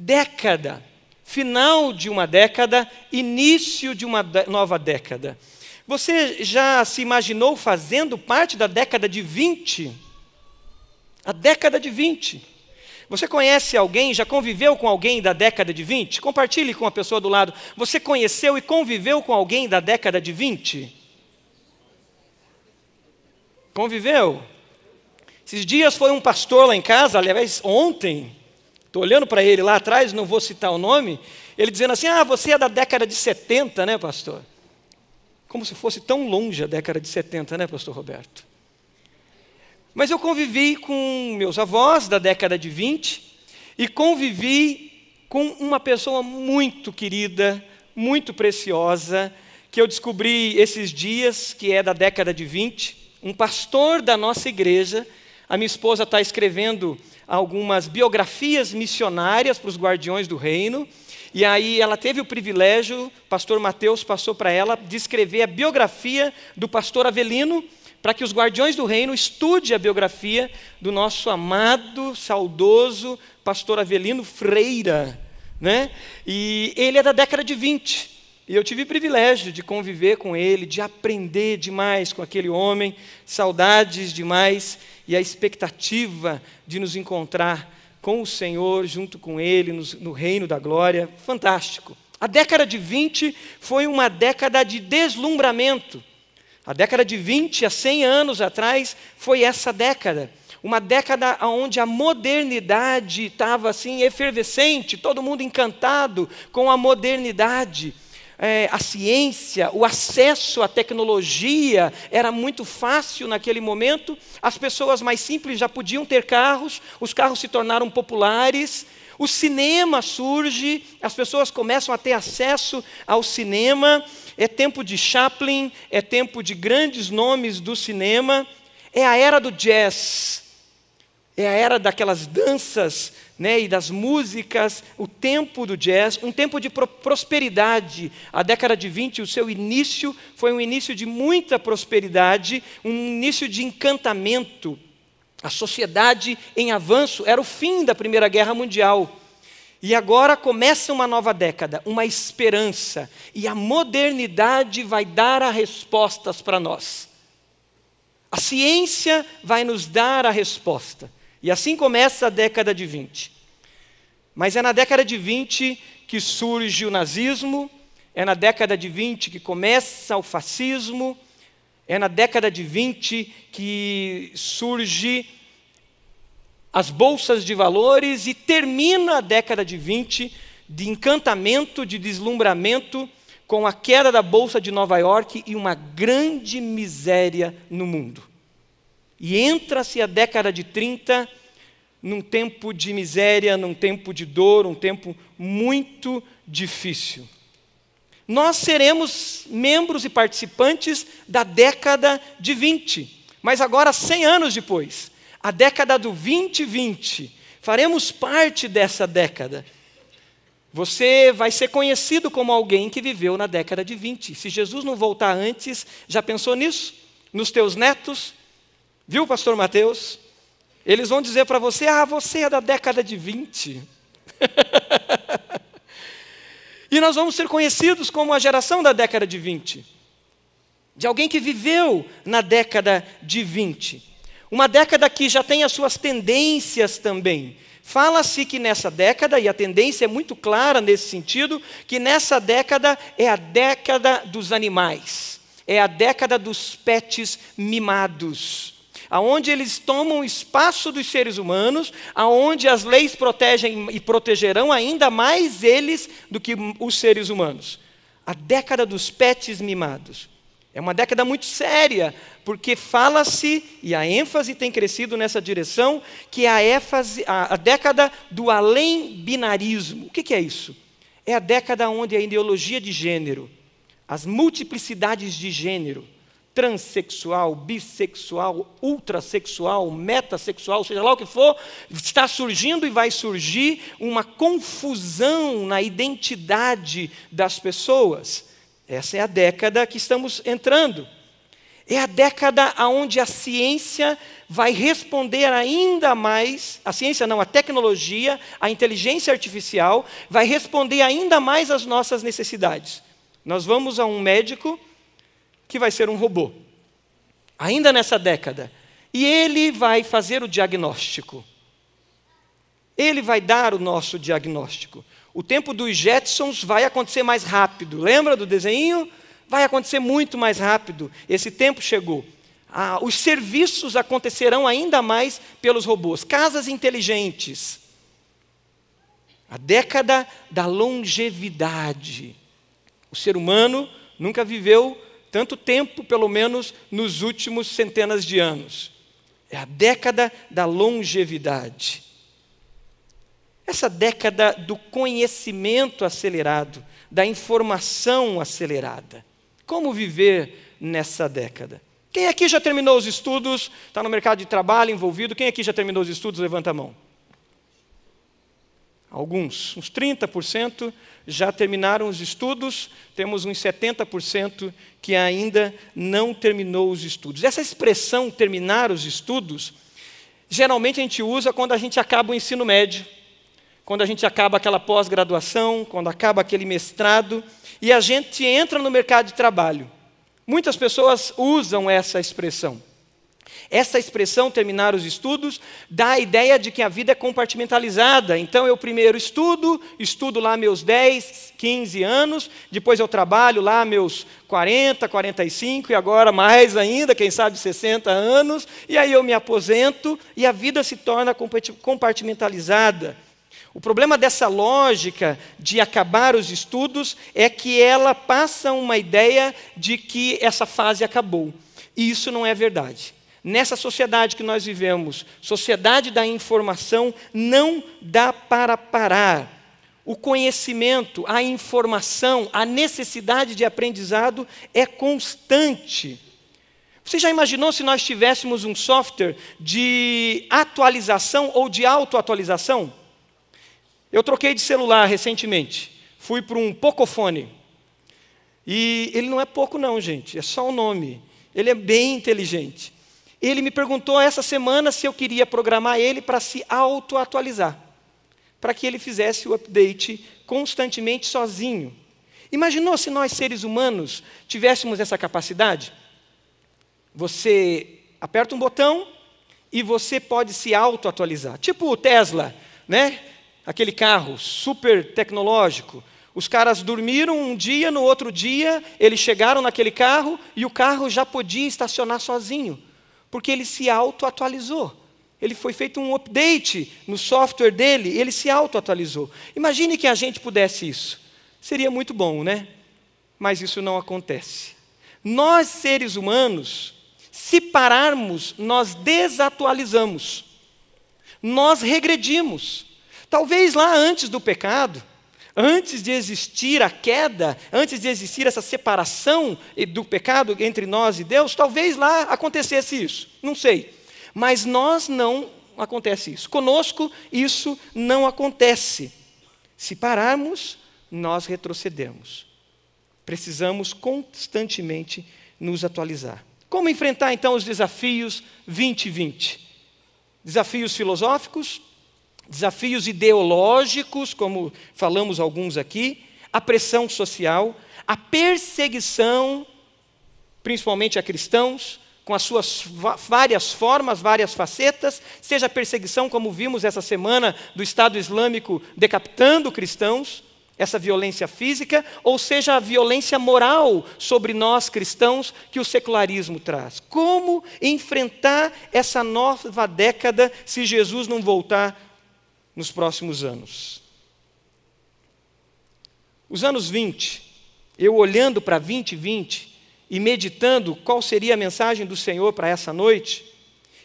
década, final de uma década, início de uma nova década. Você já se imaginou fazendo parte da década de 20? A década de 20. Você conhece alguém, já conviveu com alguém da década de 20? Compartilhe com a pessoa do lado. Você conheceu e conviveu com alguém da década de 20? Conviveu? Esses dias foi um pastor lá em casa, aliás, ontem, estou olhando para ele lá atrás, não vou citar o nome, ele dizendo assim, você é da década de 70, né, pastor? Como se fosse tão longe a década de 70, né, pastor Roberto? Mas eu convivi com meus avós da década de 20 e convivi com uma pessoa muito querida, muito preciosa, que eu descobri esses dias, que é da década de 20, um pastor da nossa igreja. A minha esposa está escrevendo algumas biografias missionárias para os Guardiões do Reino, e aí ela teve o privilégio, o pastor Mateus passou para ela, de escrever a biografia do pastor Avelino, para que os Guardiões do Reino estude a biografia do nosso amado, saudoso pastor Avelino Freira, né? E ele é da década de 20, e eu tive o privilégio de conviver com ele, de aprender demais com aquele homem, saudades demais, e a expectativa de nos encontrar com o Senhor, junto com Ele, no reino da glória, fantástico. A década de 20 foi uma década de deslumbramento. A década de 20, há 100 anos atrás, foi essa década. Uma década onde a modernidade estava assim efervescente, todo mundo encantado com a modernidade. A ciência, o acesso à tecnologia era muito fácil naquele momento. As pessoas mais simples já podiam ter carros, os carros se tornaram populares. O cinema surge, as pessoas começam a ter acesso ao cinema. É tempo de Chaplin, é tempo de grandes nomes do cinema. É a era do jazz, é a era daquelas danças, né, e das músicas, o tempo do jazz, um tempo de prosperidade. A década de 20, o seu início foi um início de muita prosperidade, um início de encantamento. A sociedade em avanço, era o fim da Primeira Guerra Mundial. E agora começa uma nova década, uma esperança, e a modernidade vai dar as respostas para nós. A ciência vai nos dar a resposta. E assim começa a década de 20. Mas é na década de 20 que surge o nazismo, é na década de 20 que começa o fascismo, é na década de 20 que surge as bolsas de valores e termina a década de 20 de encantamento, de deslumbramento, com a queda da Bolsa de Nova York e uma grande miséria no mundo. E entra-se a década de 30 num tempo de miséria, num tempo de dor, um tempo muito difícil. Nós seremos membros e participantes da década de 20, mas agora 100 anos depois, a década do 2020, faremos parte dessa década. Você vai ser conhecido como alguém que viveu na década de 20. Se Jesus não voltar antes, já pensou nisso? Nos teus netos? Viu, pastor Mateus? Eles vão dizer para você, você é da década de 20. E nós vamos ser conhecidos como a geração da década de 20. De alguém que viveu na década de 20. Uma década que já tem as suas tendências também. Fala-se que nessa década, e a tendência é muito clara nesse sentido, que nessa década é a década dos animais. É a década dos pets mimados. Aonde eles tomam o espaço dos seres humanos, aonde as leis protegem e protegerão ainda mais eles do que os seres humanos. A década dos pets mimados. É uma década muito séria, porque fala-se, e a ênfase tem crescido nessa direção, que é a década do além-binarismo. O que é isso? É a década onde a ideologia de gênero, as multiplicidades de gênero, transexual, bissexual, ultrasexual, metassexual, seja lá o que for, está surgindo e vai surgir uma confusão na identidade das pessoas. Essa é a década que estamos entrando. É a década onde a ciência vai responder ainda mais, a ciência não, a tecnologia, a inteligência artificial, vai responder ainda mais às nossas necessidades. Nós vamos a um médico que vai ser um robô, ainda nessa década, e ele vai fazer o diagnóstico. Ele vai dar o nosso diagnóstico. O tempo dos Jetsons vai acontecer mais rápido. Lembra do desenho? Vai acontecer muito mais rápido. Esse tempo chegou. Os serviços acontecerão ainda mais pelos robôs. Casas inteligentes. A década da longevidade. O ser humano nunca viveu tanto tempo, pelo menos nos últimos centenas de anos. É a década da longevidade. Essa década do conhecimento acelerado, da informação acelerada. Como viver nessa década? Quem aqui já terminou os estudos, está no mercado de trabalho envolvido? Quem aqui já terminou os estudos? Levanta a mão. Alguns, uns 30% já terminaram os estudos, temos uns 70% que ainda não terminou os estudos. Essa expressão, terminar os estudos, geralmente a gente usa quando a gente acaba o ensino médio, quando a gente acaba aquela pós-graduação, quando acaba aquele mestrado, e a gente entra no mercado de trabalho. Muitas pessoas usam essa expressão. Essa expressão, terminar os estudos, dá a ideia de que a vida é compartimentalizada. Então, eu primeiro estudo lá meus 10, 15 anos, depois eu trabalho lá meus 40, 45, e agora mais ainda, quem sabe 60 anos, e aí eu me aposento, e a vida se torna compartimentalizada. O problema dessa lógica de acabar os estudos é que ela passa uma ideia de que essa fase acabou. E isso não é verdade. Nessa sociedade que nós vivemos, sociedade da informação, não dá para parar. O conhecimento, a informação, a necessidade de aprendizado é constante. Você já imaginou se nós tivéssemos um software de atualização ou de autoatualização? Eu troquei de celular recentemente, fui para um Pocophone. E ele não é pouco não, gente, é só o nome. Ele é bem inteligente. Ele me perguntou essa semana se eu queria programar ele para se auto-atualizar, para que ele fizesse o update constantemente sozinho. Imaginou se nós, seres humanos, tivéssemos essa capacidade? Você aperta um botão e você pode se auto-atualizar. Tipo o Tesla, né? Aquele carro super tecnológico. Os caras dormiram um dia, no outro dia, eles chegaram naquele carro e o carro já podia estacionar sozinho, porque ele se auto-atualizou. Ele foi feito um update no software dele, e ele se auto-atualizou. Imagine que a gente pudesse isso. Seria muito bom, né? Mas isso não acontece. Nós, seres humanos, se pararmos, nós desatualizamos. Nós regredimos. Talvez lá antes do pecado, antes de existir a queda, antes de existir essa separação do pecado entre nós e Deus, talvez lá acontecesse isso, não sei. Mas nós não acontece isso. Conosco isso não acontece. Se pararmos, nós retrocedemos. Precisamos constantemente nos atualizar. Como enfrentar então os desafios 2020? Desafios filosóficos, desafios ideológicos, como falamos alguns aqui, a pressão social, a perseguição, principalmente a cristãos, com as suas várias formas, várias facetas, seja a perseguição, como vimos essa semana, do Estado Islâmico decapitando cristãos, essa violência física, ou seja a violência moral sobre nós cristãos que o secularismo traz. Como enfrentar essa nova década se Jesus não voltar nos próximos anos? Os anos 20, eu olhando para 2020 e meditando qual seria a mensagem do Senhor para essa noite,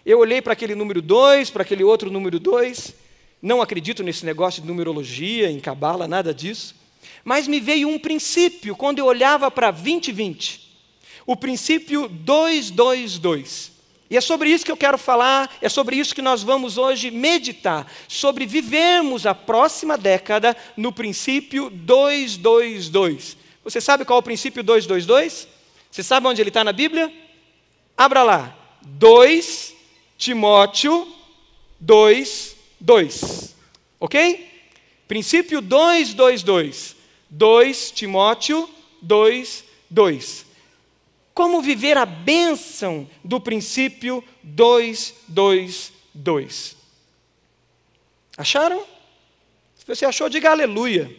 eu olhei para aquele número 2, para aquele outro número 2, não acredito nesse negócio de numerologia, em cabala, nada disso, mas me veio um princípio quando eu olhava para 2020, o princípio 222. E é sobre isso que eu quero falar, é sobre isso que nós vamos hoje meditar, sobre vivermos a próxima década no princípio 222. Você sabe qual é o princípio 222? Você sabe onde ele está na Bíblia? abra lá. 2 Timóteo 2, 2. Ok? Princípio 2, 2, 2. 2 Timóteo 2, 2. Como viver a bênção do princípio 2, 2, 2. Acharam? Se você achou, diga aleluia.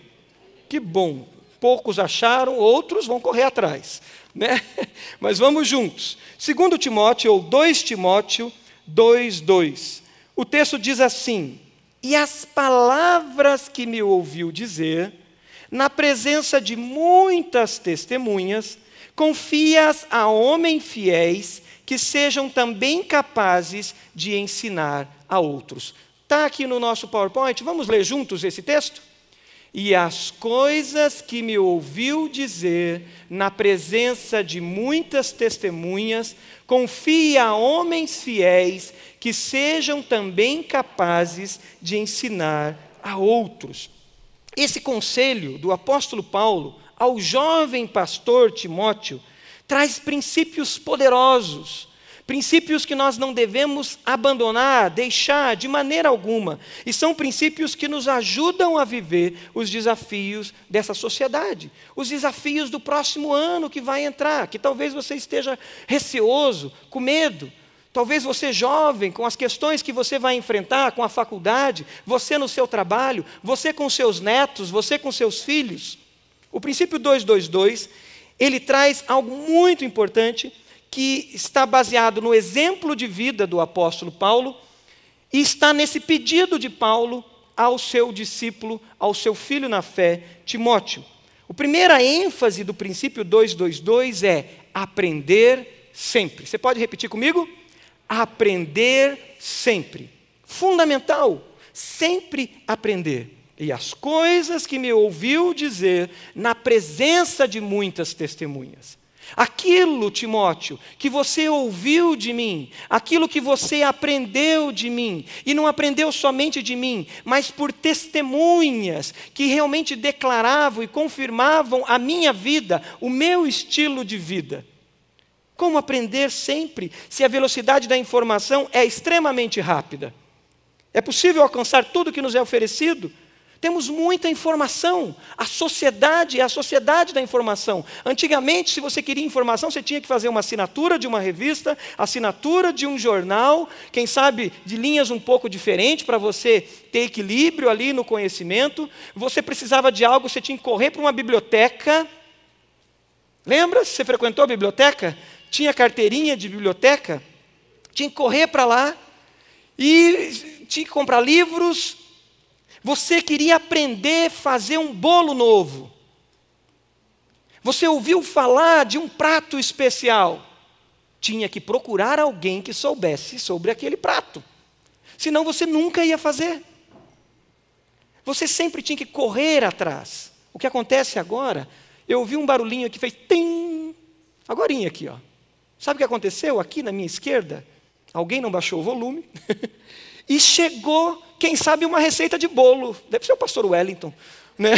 Que bom. Poucos acharam, outros vão correr atrás, né? Mas vamos juntos. 2 Timóteo, ou 2 Timóteo 2, 2. O texto diz assim: e as palavras que me ouviu dizer, na presença de muitas testemunhas, confia-as a homens fiéis, que sejam também capazes de ensinar a outros. Está aqui no nosso PowerPoint, vamos ler juntos esse texto? E as coisas que me ouviu dizer, na presença de muitas testemunhas, confia a homens fiéis, que sejam também capazes de ensinar a outros. Esse conselho do apóstolo Paulo ao jovem pastor Timóteo traz princípios poderosos, princípios que nós não devemos abandonar, deixar de maneira alguma. E são princípios que nos ajudam a viver os desafios dessa sociedade, os desafios do próximo ano que vai entrar, que talvez você esteja receoso, com medo. Talvez você jovem, com as questões que você vai enfrentar com a faculdade, você no seu trabalho, você com seus netos, você com seus filhos. O princípio 222, ele traz algo muito importante que está baseado no exemplo de vida do apóstolo Paulo e está nesse pedido de Paulo ao seu discípulo, ao seu filho na fé, Timóteo. A primeira ênfase do princípio 222 é aprender sempre. Você pode repetir comigo? Aprender sempre. Fundamental, sempre aprender. E as coisas que me ouviu dizer na presença de muitas testemunhas. Aquilo, Timóteo, que você ouviu de mim, aquilo que você aprendeu de mim, e não aprendeu somente de mim, mas por testemunhas que realmente declaravam e confirmavam a minha vida, o meu estilo de vida. Como aprender sempre se a velocidade da informação é extremamente rápida? É possível alcançar tudo que nos é oferecido? Temos muita informação. A sociedade é a sociedade da informação. Antigamente, se você queria informação, você tinha que fazer uma assinatura de uma revista, assinatura de um jornal, quem sabe de linhas um pouco diferentes para você ter equilíbrio ali no conhecimento. Você precisava de algo, você tinha que correr para uma biblioteca. Lembra? Você frequentou a biblioteca? Tinha carteirinha de biblioteca? Tinha que correr para lá e tinha que comprar livros. Você queria aprender a fazer um bolo novo. Você ouviu falar de um prato especial. Tinha que procurar alguém que soubesse sobre aquele prato. Senão você nunca ia fazer. Você sempre tinha que correr atrás. O que acontece agora, eu ouvi um barulhinho que fez tim, agorinha aqui, ó. Sabe o que aconteceu aqui na minha esquerda? Alguém não baixou o volume. E chegou, quem sabe, uma receita de bolo. Deve ser o pastor Wellington, né?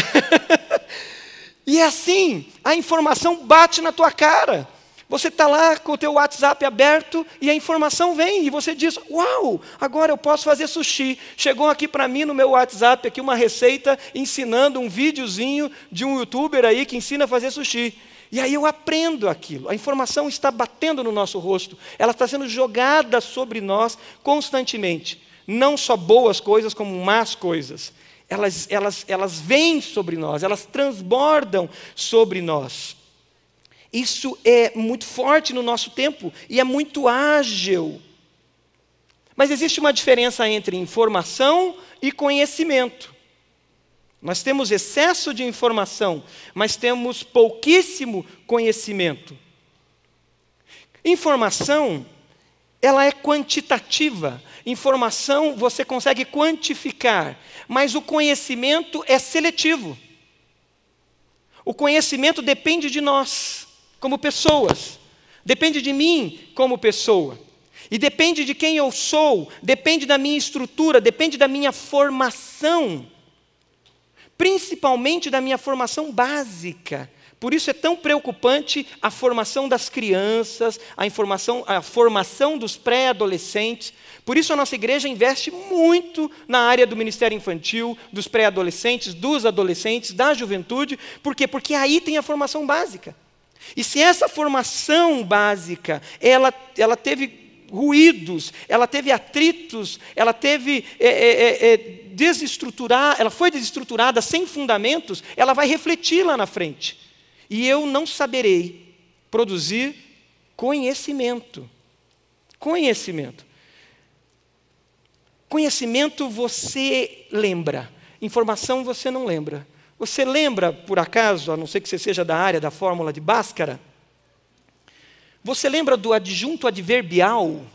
E assim, a informação bate na tua cara. Você está lá com o teu WhatsApp aberto e a informação vem. E você diz, uau, agora eu posso fazer sushi. Chegou aqui para mim no meu WhatsApp aqui uma receita ensinando um videozinho de um youtuber aí que ensina a fazer sushi. E aí eu aprendo aquilo. A informação está batendo no nosso rosto. Ela está sendo jogada sobre nós constantemente. Não só boas coisas, como más coisas. Elas vêm sobre nós, elas transbordam sobre nós. Isso é muito forte no nosso tempo e é muito ágil. Mas existe uma diferença entre informação e conhecimento. Nós temos excesso de informação, mas temos pouquíssimo conhecimento. Informação, ela é quantitativa. Informação você consegue quantificar, mas o conhecimento é seletivo. O conhecimento depende de nós, como pessoas. Depende de mim, como pessoa. E depende de quem eu sou, depende da minha estrutura, depende da minha formação. Principalmente da minha formação básica, Por isso é tão preocupante a formação das crianças, a formação dos pré-adolescentes. Por isso a nossa igreja investe muito na área do ministério infantil, dos pré-adolescentes, dos adolescentes, da juventude. Por quê? Porque aí tem a formação básica. E se essa formação básica, ela teve ruídos, ela teve atritos, ela teve ela foi desestruturada sem fundamentos, ela vai refletir lá na frente. E eu não saberei produzir conhecimento. Conhecimento. Conhecimento você lembra, informação você não lembra. Você lembra, por acaso, a não ser que você seja da área da fórmula de Bhaskara, você lembra do adjunto adverbial?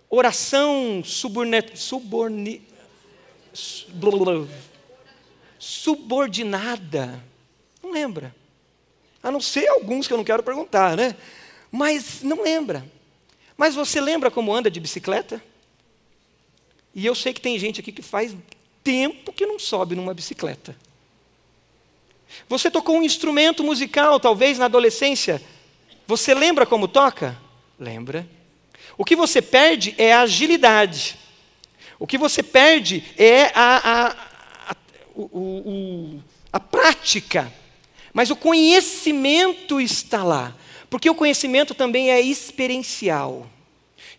Oração subordinada. Não lembra. A não ser alguns que eu não quero perguntar, né? Mas não lembra. Mas você lembra como anda de bicicleta? E eu sei que tem gente aqui que faz tempo que não sobe numa bicicleta. Você tocou um instrumento musical, talvez na adolescência. Você lembra como toca? Lembra. O que você perde é a agilidade. O que você perde é a prática. Mas o conhecimento está lá. Porque o conhecimento também é experiencial.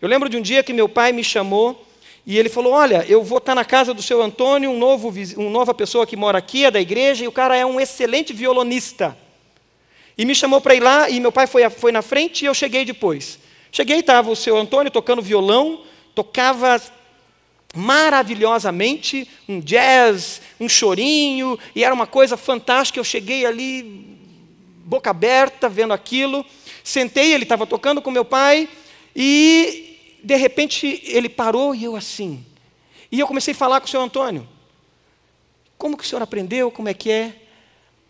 Eu lembro de um dia que meu pai me chamou e ele falou, olha, eu vou estar na casa do seu Antônio, uma nova pessoa que mora aqui, é da igreja, e o cara é um excelente violonista. E me chamou para ir lá, e meu pai foi na frente, e eu cheguei depois. Cheguei, estava o seu Antônio tocando violão, tocava maravilhosamente, um jazz, um chorinho, e era uma coisa fantástica. Eu cheguei ali, boca aberta, vendo aquilo, sentei, ele estava tocando com meu pai, e de repente ele parou, e eu assim. E eu comecei a falar com o seu Antônio. Como que o senhor aprendeu, como é que é?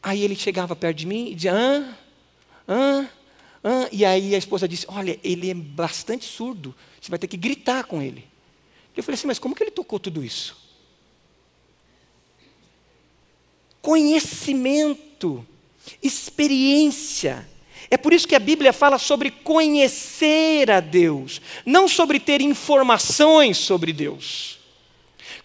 Aí ele chegava perto de mim e dizia, e aí a esposa disse, olha, ele é bastante surdo, você vai ter que gritar com ele. Eu falei assim, mas como que ele tocou tudo isso? Conhecimento, experiência. É por isso que a Bíblia fala sobre conhecer a Deus, não sobre ter informações sobre Deus.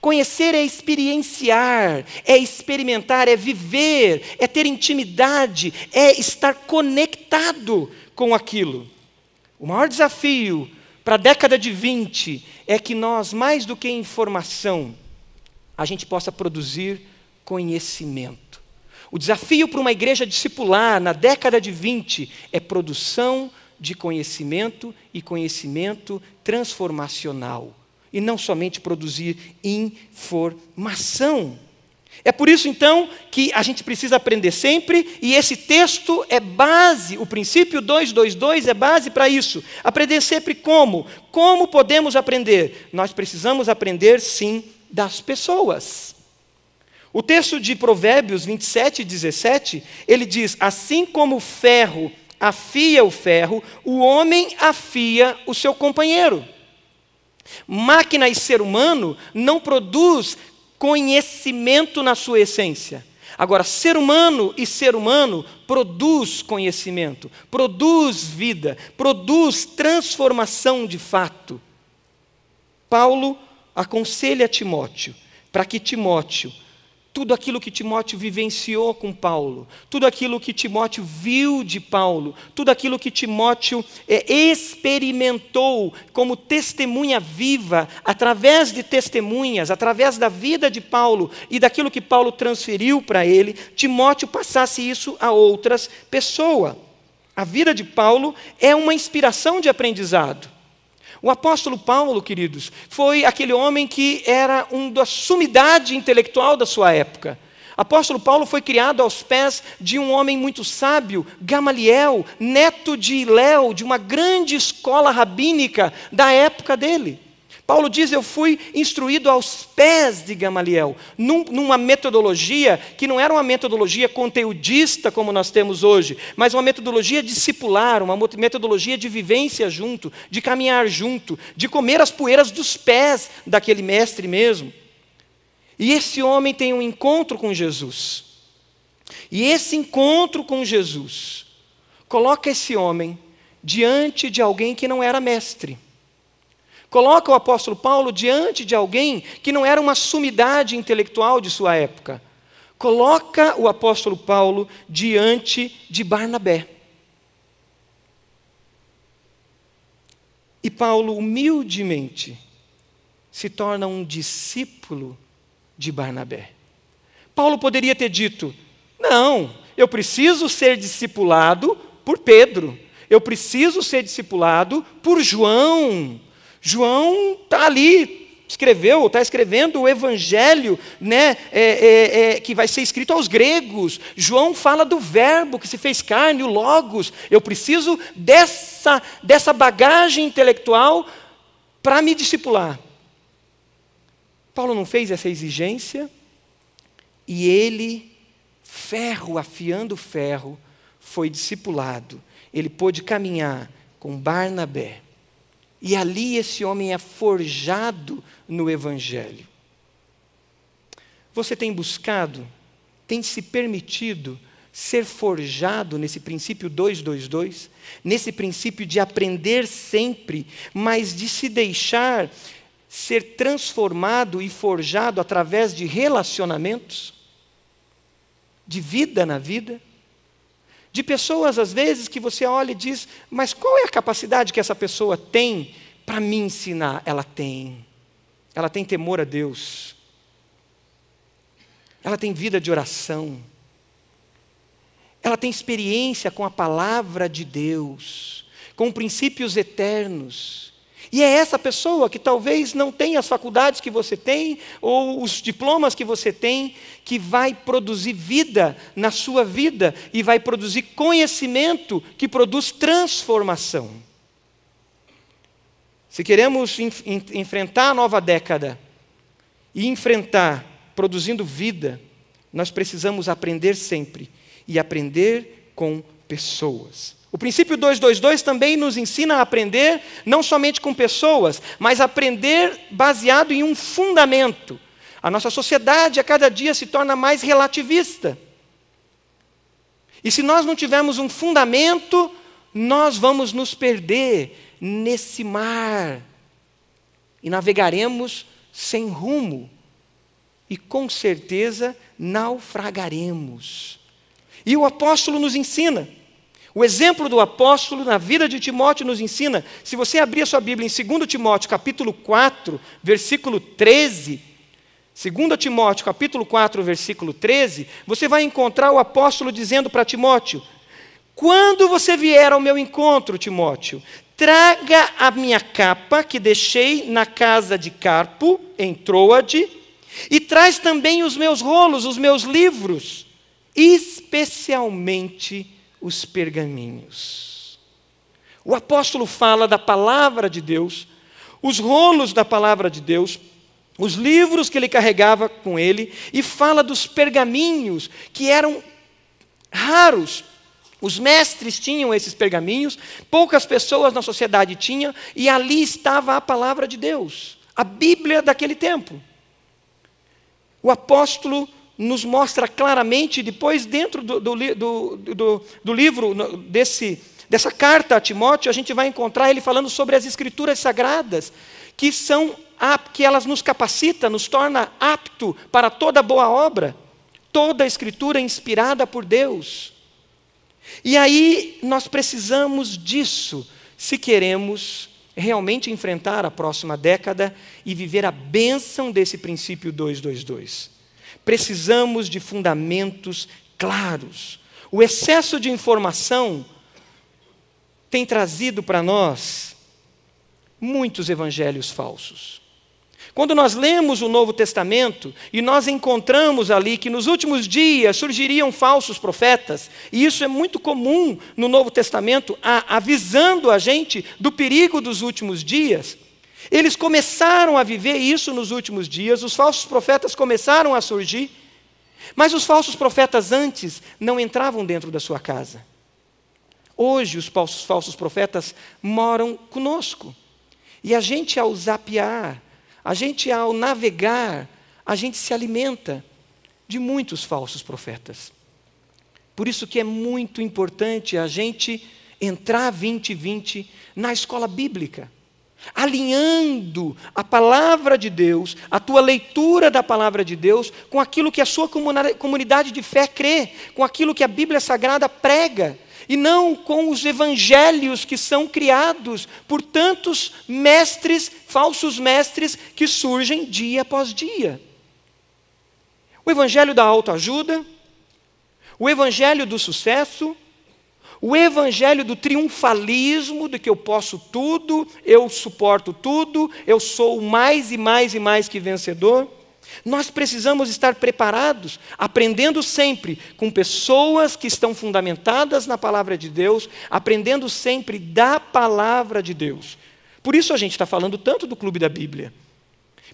Conhecer é experienciar, é experimentar, é viver, é ter intimidade, é estar conectado com aquilo. O maior desafio para a década de 20 é que nós, mais do que informação, a gente possa produzir conhecimento. O desafio para uma igreja discipular na década de 20 é produção de conhecimento e conhecimento transformacional. E não somente produzir informação. É por isso, então, que a gente precisa aprender sempre, e esse texto é base, o princípio 222 é base para isso. Aprender sempre como? Como podemos aprender? Nós precisamos aprender, sim, das pessoas. O texto de Provérbios 27:17, ele diz, assim como o ferro afia o ferro, o homem afia o seu companheiro. Máquina e ser humano não produz conhecimento na sua essência. Agora, ser humano e ser humano produz conhecimento, produz vida, produz transformação de fato. Paulo aconselha Timóteo, para que Timóteo, tudo aquilo que Timóteo vivenciou com Paulo, tudo aquilo que Timóteo viu de Paulo, tudo aquilo que Timóteo experimentou como testemunha viva, através de testemunhas, através da vida de Paulo e daquilo que Paulo transferiu para ele, Timóteo passasse isso a outras pessoas. A vida de Paulo é uma inspiração de aprendizado. O apóstolo Paulo, queridos, foi aquele homem que era da sumidade intelectual da sua época. O apóstolo Paulo foi criado aos pés de um homem muito sábio, Gamaliel, neto de Hilel, de uma grande escola rabínica da época dele. Paulo diz, eu fui instruído aos pés de Gamaliel, numa metodologia que não era uma metodologia conteudista como nós temos hoje, mas uma metodologia discipular, uma metodologia de vivência junto, de caminhar junto, de comer as poeiras dos pés daquele mestre mesmo. E esse homem tem um encontro com Jesus. E esse encontro com Jesus coloca esse homem diante de alguém que não era mestre. Coloca o apóstolo Paulo diante de alguém que não era uma sumidade intelectual de sua época. Coloca o apóstolo Paulo diante de Barnabé. E Paulo, humildemente, se torna um discípulo de Barnabé. Paulo poderia ter dito: não, eu preciso ser discipulado por Pedro. Eu preciso ser discipulado por João. João está ali, está escrevendo o evangelho, né, que vai ser escrito aos gregos. João fala do verbo que se fez carne, o Logos. Eu preciso dessa bagagem intelectual para me discipular. Paulo não fez essa exigência e ele, ferro afiando ferro, foi discipulado. Ele pôde caminhar com Barnabé. E ali esse homem é forjado no Evangelho. Você tem buscado, tem se permitido ser forjado nesse princípio 222, nesse princípio de aprender sempre, mas de se deixar ser transformado e forjado através de relacionamentos, de vida na vida, de pessoas, às vezes, que você olha e diz: mas qual é a capacidade que essa pessoa tem para me ensinar? Ela tem temor a Deus, ela tem vida de oração, ela tem experiência com a palavra de Deus, com princípios eternos. E é essa pessoa que talvez não tenha as faculdades que você tem, ou os diplomas que você tem, que vai produzir vida na sua vida, e vai produzir conhecimento que produz transformação. Se queremos enfrentar a nova década, e enfrentar produzindo vida, nós precisamos aprender sempre, e aprender com pessoas. O princípio 222 também nos ensina a aprender não somente com pessoas, mas aprender baseado em um fundamento. A nossa sociedade a cada dia se torna mais relativista. E se nós não tivermos um fundamento, nós vamos nos perder nesse mar. E navegaremos sem rumo. E com certeza naufragaremos. E o apóstolo nos ensina. O exemplo do apóstolo na vida de Timóteo nos ensina. Se você abrir a sua Bíblia em 2 Timóteo, capítulo 4, versículo 13, 2 Timóteo, capítulo 4, versículo 13, você vai encontrar o apóstolo dizendo para Timóteo: quando você vier ao meu encontro, Timóteo, traga a minha capa que deixei na casa de Carpo, em Troade, e traz também os meus rolos, os meus livros, especialmente os pergaminhos. O apóstolo fala da palavra de Deus, os rolos da palavra de Deus, os livros que ele carregava com ele, e fala dos pergaminhos que eram raros. Os mestres tinham esses pergaminhos, poucas pessoas na sociedade tinham, e ali estava a palavra de Deus, a Bíblia daquele tempo. O apóstolo nos mostra claramente, depois dentro do livro, dessa carta a Timóteo, a gente vai encontrar ele falando sobre as Escrituras Sagradas, que elas nos capacitam, nos torna apto para toda boa obra, toda a Escritura inspirada por Deus. E aí nós precisamos disso, se queremos realmente enfrentar a próxima década e viver a bênção desse princípio 222. Precisamos de fundamentos claros. O excesso de informação tem trazido para nós muitos evangelhos falsos. Quando nós lemos o Novo Testamento e nós encontramos ali que nos últimos dias surgiriam falsos profetas, e isso é muito comum no Novo Testamento, avisando a gente do perigo dos últimos dias, eles começaram a viver isso nos últimos dias, os falsos profetas começaram a surgir, mas os falsos profetas antes não entravam dentro da sua casa. Hoje os falsos profetas moram conosco. E a gente, ao zapear, a gente, ao navegar, a gente se alimenta de muitos falsos profetas. Por isso que é muito importante a gente entrar 2020 na escola bíblica, alinhando a palavra de Deus, a tua leitura da palavra de Deus, com aquilo que a sua comunidade de fé crê, com aquilo que a Bíblia Sagrada prega, e não com os evangelhos que são criados por tantos mestres, falsos mestres, que surgem dia após dia. O evangelho da autoajuda, o evangelho do sucesso, o evangelho do triunfalismo, de que eu posso tudo, eu suporto tudo, eu sou mais e mais e mais que vencedor. Nós precisamos estar preparados, aprendendo sempre com pessoas que estão fundamentadas na palavra de Deus, aprendendo sempre da palavra de Deus. Por isso a gente está falando tanto do Clube da Bíblia,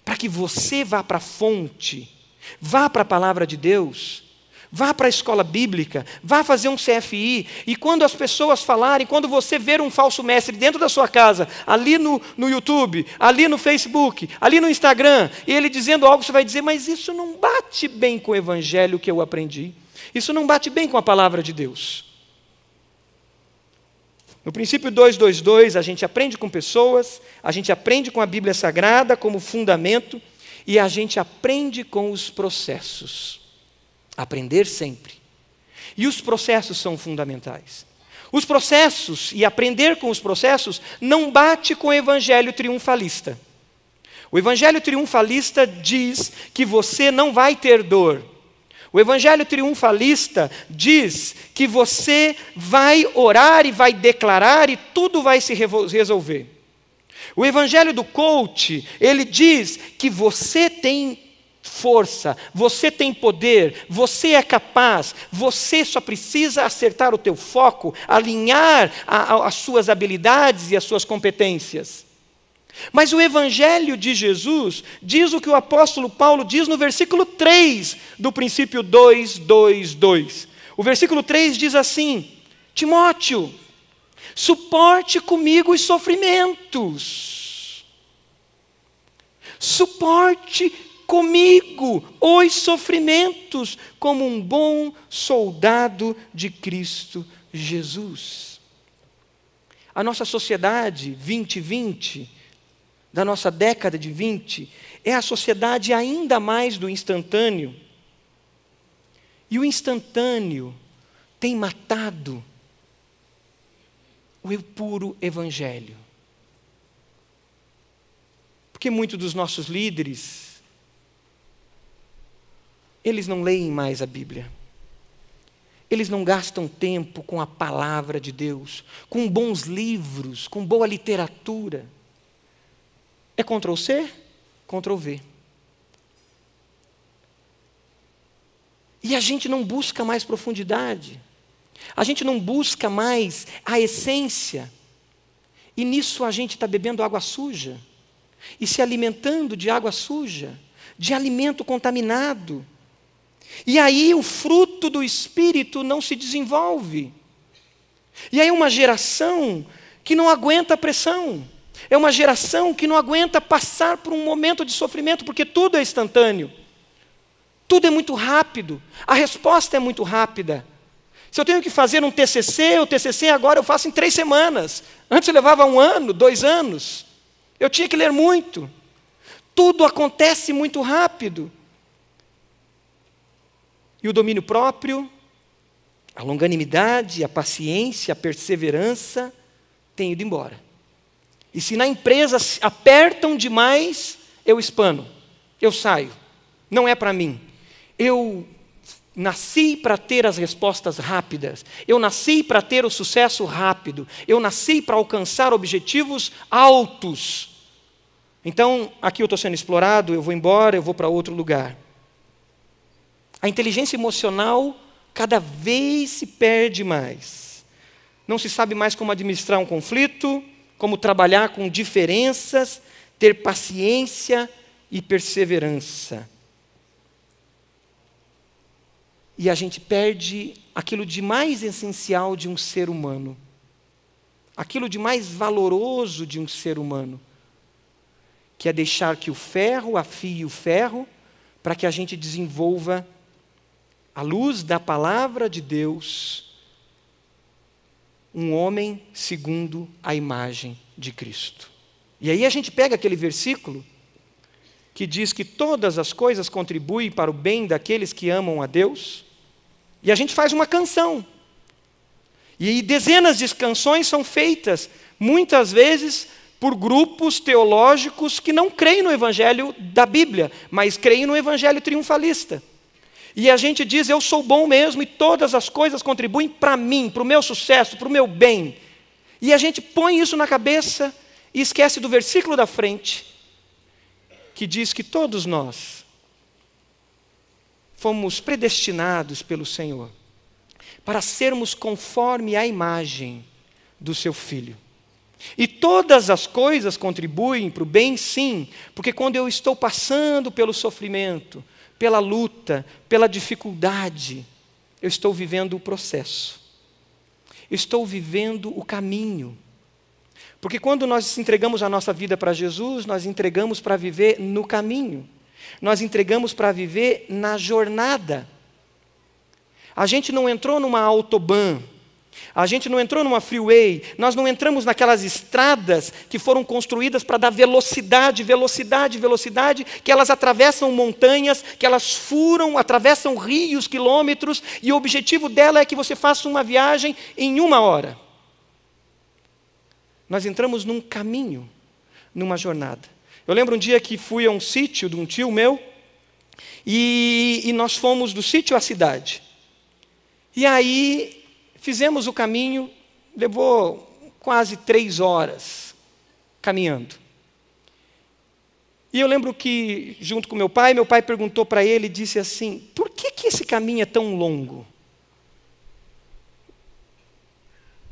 para que você vá para a fonte, vá para a palavra de Deus, vá para a escola bíblica, vá fazer um CFI, e quando as pessoas falarem, quando você ver um falso mestre dentro da sua casa, ali no YouTube, ali no Facebook, ali no Instagram, e ele dizendo algo, você vai dizer, mas isso não bate bem com o evangelho que eu aprendi, isso não bate bem com a palavra de Deus. No princípio 2:2:2, a gente aprende com pessoas, a gente aprende com a Bíblia Sagrada como fundamento, e a gente aprende com os processos. Aprender sempre. E os processos são fundamentais. Os processos, e aprender com os processos, não bate com o evangelho triunfalista. O evangelho triunfalista diz que você não vai ter dor. O evangelho triunfalista diz que você vai orar e vai declarar e tudo vai se resolver. O evangelho do coach, ele diz que você tem força, você tem poder, você é capaz, você só precisa acertar o teu foco, alinhar as suas habilidades e as suas competências. Mas o evangelho de Jesus diz o que o apóstolo Paulo diz no versículo 3 do princípio 2:2:2. O versículo 3 diz assim: Timóteo, suporte comigo os sofrimentos. Suporte comigo os sofrimentos, como um bom soldado de Cristo Jesus. A nossa sociedade 2020, da nossa década de 20, é a sociedade ainda mais do instantâneo. E o instantâneo tem matado o puro evangelho. Porque muitos dos nossos líderes, eles não leem mais a Bíblia. Eles não gastam tempo com a palavra de Deus, com bons livros, com boa literatura. É Ctrl+C, Ctrl+V. E a gente não busca mais profundidade. A gente não busca mais a essência. E nisso a gente está bebendo água suja. E se alimentando de água suja, de alimento contaminado. E aí o fruto do Espírito não se desenvolve. E aí uma geração que não aguenta a pressão. É uma geração que não aguenta passar por um momento de sofrimento, porque tudo é instantâneo. Tudo é muito rápido. A resposta é muito rápida. Se eu tenho que fazer um TCC, o TCC agora eu faço em 3 semanas. Antes eu levava 1 ano, 2 anos. Eu tinha que ler muito. Tudo acontece muito rápido. E o domínio próprio, a longanimidade, a paciência, a perseverança têm ido embora. E se na empresa apertam demais, eu espano, eu saio. Não é para mim. Eu nasci para ter as respostas rápidas. Eu nasci para ter o sucesso rápido. Eu nasci para alcançar objetivos altos. Então, aqui eu estou sendo explorado, eu vou embora, eu vou para outro lugar. A inteligência emocional cada vez se perde mais. Não se sabe mais como administrar um conflito, como trabalhar com diferenças, ter paciência e perseverança. E a gente perde aquilo de mais essencial de um ser humano. Aquilo de mais valoroso de um ser humano. Que é deixar que o ferro afie o ferro, para que a gente desenvolva à luz da palavra de Deus, um homem segundo a imagem de Cristo. E aí a gente pega aquele versículo que diz que todas as coisas contribuem para o bem daqueles que amam a Deus, e a gente faz uma canção. E dezenas de canções são feitas, muitas vezes, por grupos teológicos que não creem no evangelho da Bíblia, mas creem no evangelho triunfalista. E a gente diz, eu sou bom mesmo e todas as coisas contribuem para mim, para o meu sucesso, para o meu bem. E a gente põe isso na cabeça e esquece do versículo da frente, que diz que todos nós fomos predestinados pelo Senhor para sermos conforme a imagem do seu Filho. E todas as coisas contribuem para o bem, sim, porque quando eu estou passando pelo sofrimento, pela luta, pela dificuldade, eu estou vivendo o processo. Eu estou vivendo o caminho. Porque quando nós entregamos a nossa vida para Jesus, nós entregamos para viver no caminho. Nós entregamos para viver na jornada. A gente não entrou numa autobahn, a gente não entrou numa freeway, nós não entramos naquelas estradas que foram construídas para dar velocidade, velocidade, velocidade, que elas atravessam montanhas, que elas furam, atravessam rios, quilômetros, e o objetivo dela é que você faça uma viagem em 1 hora. Nós entramos num caminho, numa jornada. Eu lembro um dia que fui a um sítio de um tio meu, e nós fomos do sítio à cidade. E aí fizemos o caminho, levou quase 3 horas caminhando. E eu lembro que, junto com meu pai perguntou para ele e disse assim, por que esse caminho é tão longo?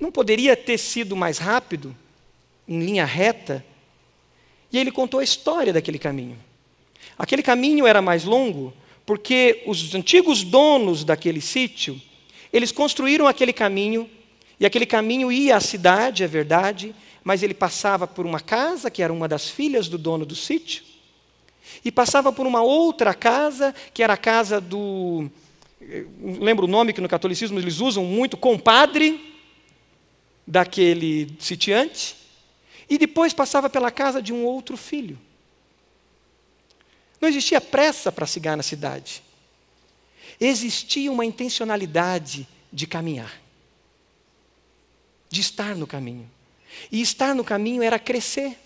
Não poderia ter sido mais rápido, em linha reta? E ele contou a história daquele caminho. Aquele caminho era mais longo porque os antigos donos daquele sítio, eles construíram aquele caminho, e aquele caminho ia à cidade, é verdade, mas ele passava por uma casa, que era uma das filhas do dono do sítio, e passava por uma outra casa, que era a casa do... Não lembro o nome que no catolicismo eles usam muito, compadre daquele sitiante, e depois passava pela casa de um outro filho. Não existia pressa para chegar na cidade. Existia uma intencionalidade de caminhar, de estar no caminho. E estar no caminho era crescer,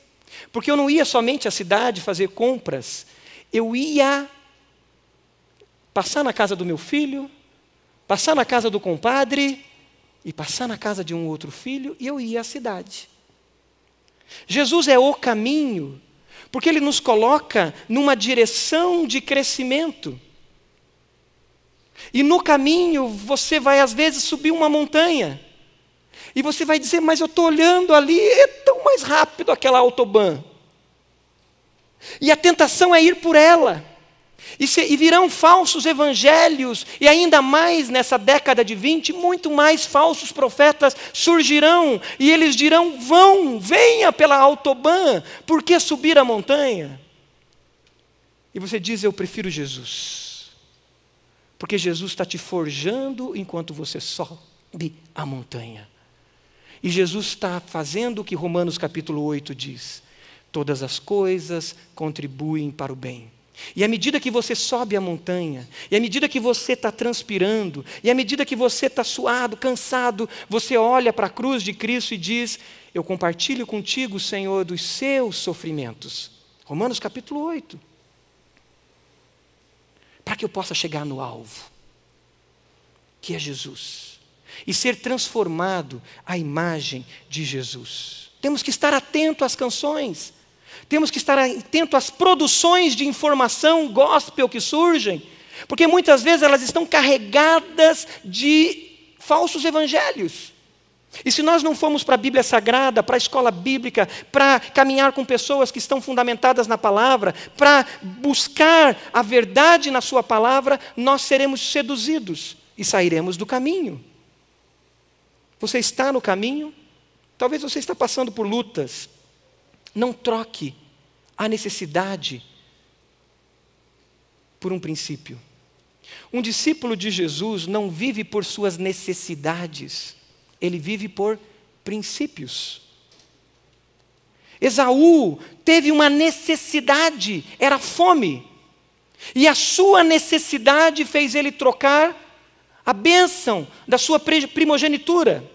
porque eu não ia somente à cidade fazer compras, eu ia passar na casa do meu filho, passar na casa do compadre, e passar na casa de um outro filho, e eu ia à cidade. Jesus é o caminho, porque Ele nos coloca numa direção de crescimento. E no caminho, você vai às vezes subir uma montanha, e você vai dizer, mas eu estou olhando ali, é tão mais rápido aquela autobahn. E a tentação é ir por ela. E virão falsos evangelhos, e ainda mais nessa década de 20, muito mais falsos profetas surgirão, e eles dirão, venha pela autobahn, por que subir a montanha? E você diz, eu prefiro Jesus, porque Jesus está te forjando enquanto você sobe a montanha. E Jesus está fazendo o que Romanos capítulo 8 diz, todas as coisas contribuem para o bem. E à medida que você sobe a montanha, e à medida que você está transpirando, e à medida que você está suado, cansado, você olha para a cruz de Cristo e diz, eu compartilho contigo, Senhor, dos seus sofrimentos. Romanos capítulo 8. Para que eu possa chegar no alvo, que é Jesus, e ser transformado à imagem de Jesus. Temos que estar atento às canções, temos que estar atento às produções de informação gospel que surgem, porque muitas vezes elas estão carregadas de falsos evangelhos. E se nós não formos para a Bíblia Sagrada, para a escola bíblica, para caminhar com pessoas que estão fundamentadas na palavra, para buscar a verdade na sua palavra, nós seremos seduzidos e sairemos do caminho. Você está no caminho? Talvez você está passando por lutas. Não troque a necessidade por um princípio. um discípulo de Jesus não vive por suas necessidades, ele vive por princípios. Esaú teve uma necessidade, era fome. E a sua necessidade fez ele trocar a bênção da sua primogenitura.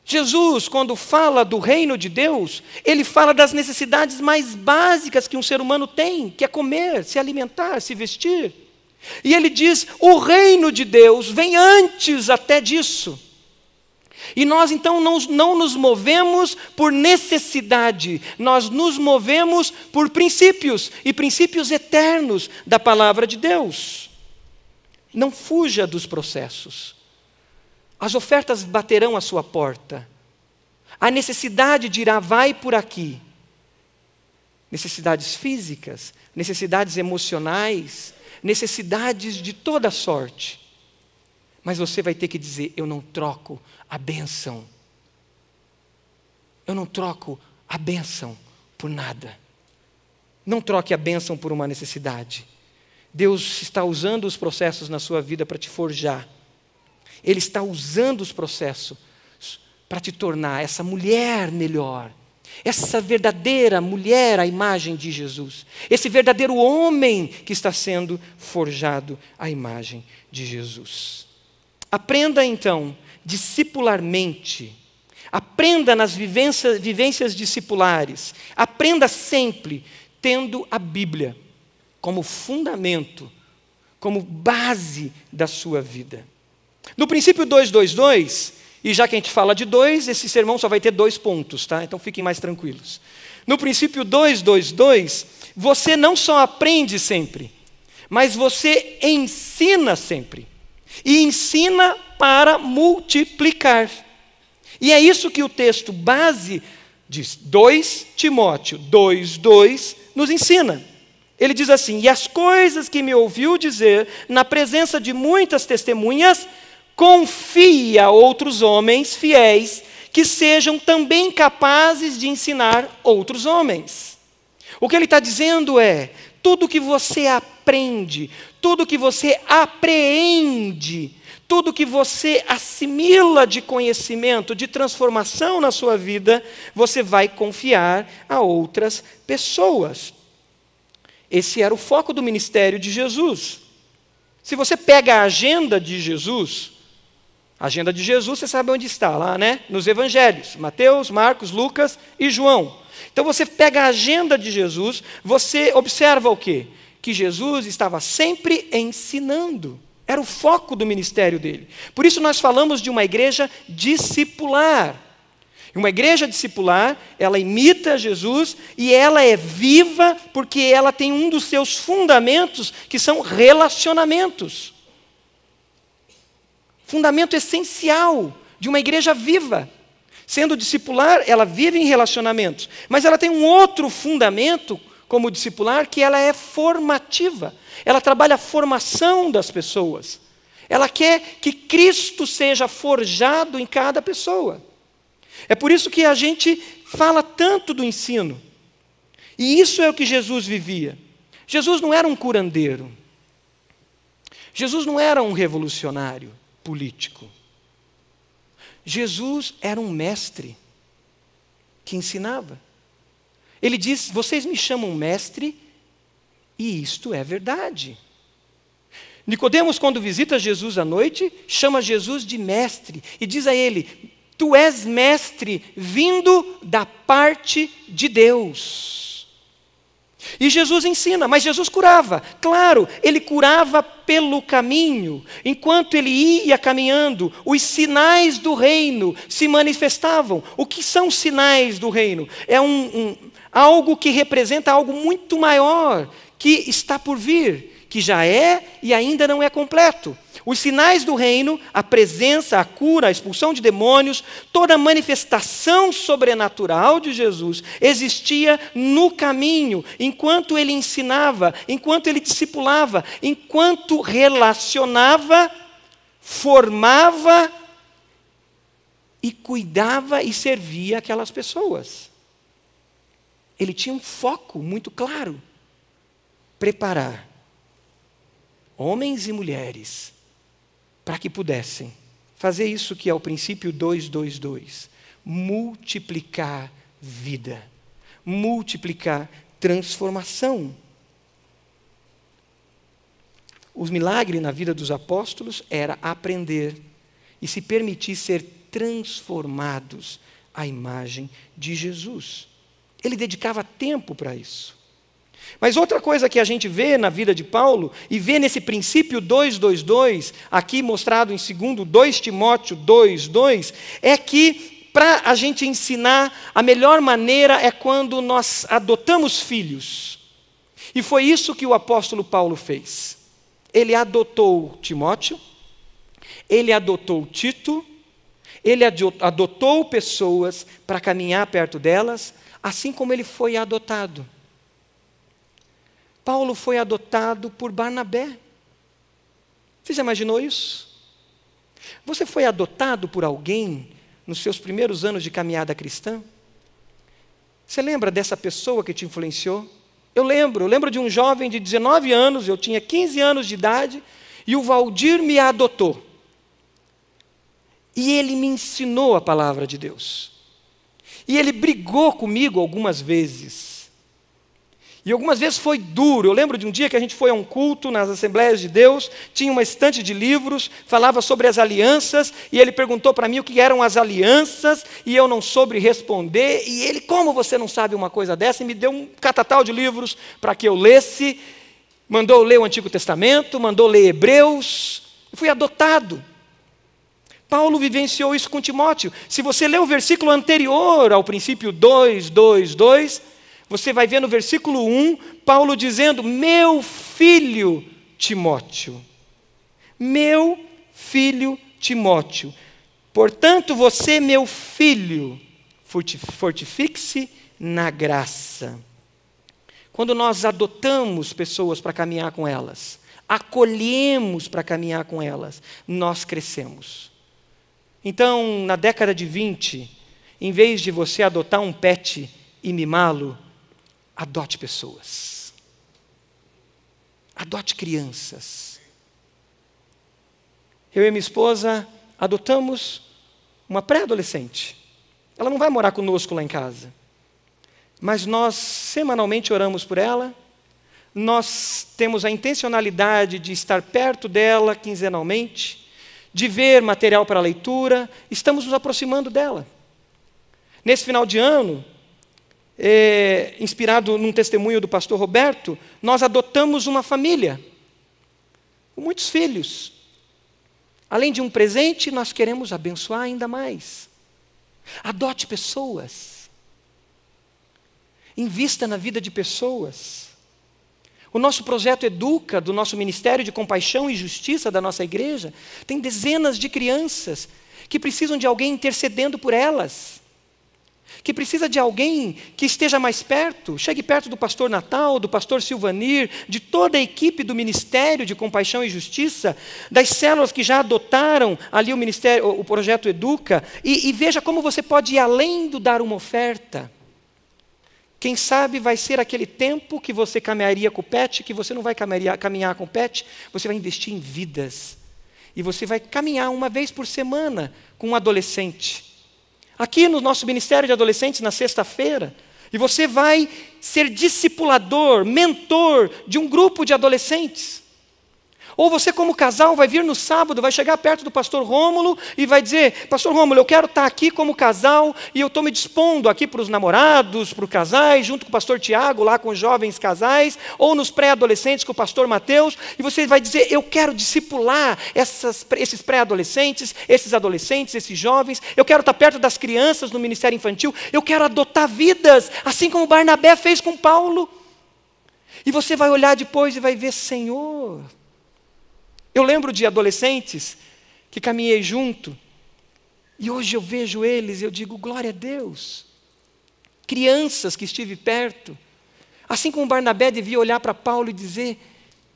Jesus, quando fala do reino de Deus, ele fala das necessidades mais básicas que um ser humano tem, que é comer, se alimentar, se vestir. E ele diz, o reino de Deus vem antes até disso. E nós então não nos movemos por necessidade, nós nos movemos por princípios, e princípios eternos da palavra de Deus. Não fuja dos processos. As ofertas baterão à sua porta. A necessidade dirá, vai por aqui. Necessidades físicas, necessidades emocionais, necessidades de toda sorte. Mas você vai ter que dizer, eu não troco a bênção. Eu não troco a bênção por nada. Não troque a bênção por uma necessidade. Deus está usando os processos na sua vida para te forjar. Ele está usando os processos para te tornar essa mulher melhor. Essa verdadeira mulher à imagem de Jesus. Esse verdadeiro homem que está sendo forjado à imagem de Jesus. Aprenda então, discipularmente. Aprenda nas vivências discipulares. Aprenda sempre tendo a Bíblia como fundamento, como base da sua vida. No princípio 2:2:2, e já que a gente fala de 2, esse sermão só vai ter 2 pontos, tá? Então fiquem mais tranquilos. No princípio 2:2:2, você não só aprende sempre, mas você ensina sempre. E ensina para multiplicar. E é isso que o texto base diz, 2 Timóteo 2:2 nos ensina. Ele diz assim, e as coisas que me ouviu dizer, na presença de muitas testemunhas, confia a outros homens fiéis, que sejam também capazes de ensinar outros homens. O que ele está dizendo é, tudo que você aprende, tudo que você apreende, tudo que você assimila de conhecimento, de transformação na sua vida, você vai confiar a outras pessoas. Esse era o foco do ministério de Jesus. Se você pega a agenda de Jesus, você sabe onde está lá, né? Nos evangelhos, Mateus, Marcos, Lucas e João. Então você pega a agenda de Jesus, você observa o quê? Que Jesus estava sempre ensinando. Era o foco do ministério dele. Por isso nós falamos de uma igreja discipular. Uma igreja discipular, ela imita Jesus e ela é viva porque ela tem um dos seus fundamentos que são relacionamentos. Fundamento essencial de uma igreja viva. Sendo discipular, ela vive em relacionamentos. Mas ela tem um outro fundamento como discipular que ela é formativa. Ela trabalha a formação das pessoas. Ela quer que Cristo seja forjado em cada pessoa. É por isso que a gente fala tanto do ensino. E isso é o que Jesus vivia. Jesus não era um curandeiro. Jesus não era um revolucionário político. Jesus era um mestre que ensinava. Ele diz, vocês me chamam mestre e isto é verdade. Nicodemos, quando visita Jesus à noite, chama Jesus de mestre e diz a ele, tu és mestre vindo da parte de Deus. E Jesus ensina, mas Jesus curava. Claro, ele curava pelo caminho. Enquanto ele ia caminhando, os sinais do reino se manifestavam. O que são sinais do reino? É algo que representa algo muito maior, que está por vir, que já é e ainda não é completo. Os sinais do reino, a presença, a cura, a expulsão de demônios, toda a manifestação sobrenatural de Jesus existia no caminho, enquanto ele ensinava, enquanto ele discipulava, enquanto relacionava, formava e cuidava e servia aquelas pessoas. Ele tinha um foco muito claro: preparar homens e mulheres, para que pudessem fazer isso que é o princípio 222, multiplicar vida, multiplicar transformação. O milagre na vida dos apóstolos era aprender e se permitir ser transformados à imagem de Jesus. Ele dedicava tempo para isso. Mas outra coisa que a gente vê na vida de Paulo, e vê nesse princípio 222, aqui mostrado em 2 Timóteo 2:2, é que para a gente ensinar, a melhor maneira é quando nós adotamos filhos. E foi isso que o apóstolo Paulo fez. Ele adotou Timóteo, ele adotou Tito, ele adotou pessoas para caminhar perto delas, assim como ele foi adotado. Paulo foi adotado por Barnabé. Você já imaginou isso? Você foi adotado por alguém nos seus primeiros anos de caminhada cristã? Você lembra dessa pessoa que te influenciou? Eu lembro de um jovem de 19 anos, eu tinha 15 anos de idade, e o Valdir me adotou. E ele me ensinou a palavra de Deus. E ele brigou comigo algumas vezes. E algumas vezes foi duro. Eu lembro de um dia que a gente foi a um culto nas Assembleias de Deus, tinha uma estante de livros, falava sobre as alianças, e ele perguntou para mim o que eram as alianças, e eu não soube responder, e ele, como você não sabe uma coisa dessa? E me deu um catatal de livros para que eu lesse, mandou ler o Antigo Testamento, mandou ler Hebreus, eu fui adotado. Paulo vivenciou isso com Timóteo. Se você ler o versículo anterior ao princípio 2:2:2, você vai ver no versículo 1, Paulo dizendo, meu filho Timóteo, meu filho Timóteo, portanto você, meu filho, fortifique-se na graça. Quando nós adotamos pessoas para caminhar com elas, acolhemos para caminhar com elas, nós crescemos. Então, na década de 20, em vez de você adotar um pet e mimá-lo, adote pessoas. Adote crianças. Eu e minha esposa adotamos uma pré-adolescente. Ela não vai morar conosco lá em casa. Mas nós semanalmente oramos por ela. Nós temos a intencionalidade de estar perto dela quinzenalmente, de ver material para leitura. Estamos nos aproximando dela. Nesse final de ano, inspirado num testemunho do pastor Roberto, nós adotamos uma família com muitos filhos. Além de um presente, nós queremos abençoar ainda mais. Adote pessoas. Invista na vida de pessoas. O nosso projeto Educa, do nosso Ministério de Compaixão e Justiça da nossa igreja, tem dezenas de crianças que precisam de alguém intercedendo por elas, que precisa de alguém que esteja mais perto, chegue perto do pastor Natal, do pastor Silvanir, de toda a equipe do Ministério de Compaixão e Justiça, das células que já adotaram ali o projeto Educa, e veja como você pode ir além do dar uma oferta. Quem sabe vai ser aquele tempo que você caminharia com o pet, que você não vai caminhar com o pet, você vai investir em vidas. E você vai caminhar uma vez por semana com um adolescente. Aqui no nosso Ministério de Adolescentes, na sexta-feira, e você vai ser discipulador, mentor de um grupo de adolescentes. Ou você, como casal, vai vir no sábado, vai chegar perto do pastor Rômulo e vai dizer, pastor Rômulo, eu quero estar aqui como casal e eu estou me dispondo aqui para os namorados, para os casais, junto com o pastor Tiago, lá com os jovens casais, ou nos pré-adolescentes com o pastor Mateus, e você vai dizer, eu quero discipular esses pré-adolescentes, esses adolescentes, esses jovens, eu quero estar perto das crianças no ministério infantil, eu quero adotar vidas, assim como Barnabé fez com Paulo. E você vai olhar depois e vai ver, Senhor... Eu lembro de adolescentes que caminhei junto, e hoje eu vejo eles e eu digo, glória a Deus. Crianças que estive perto, assim como Barnabé devia olhar para Paulo e dizer,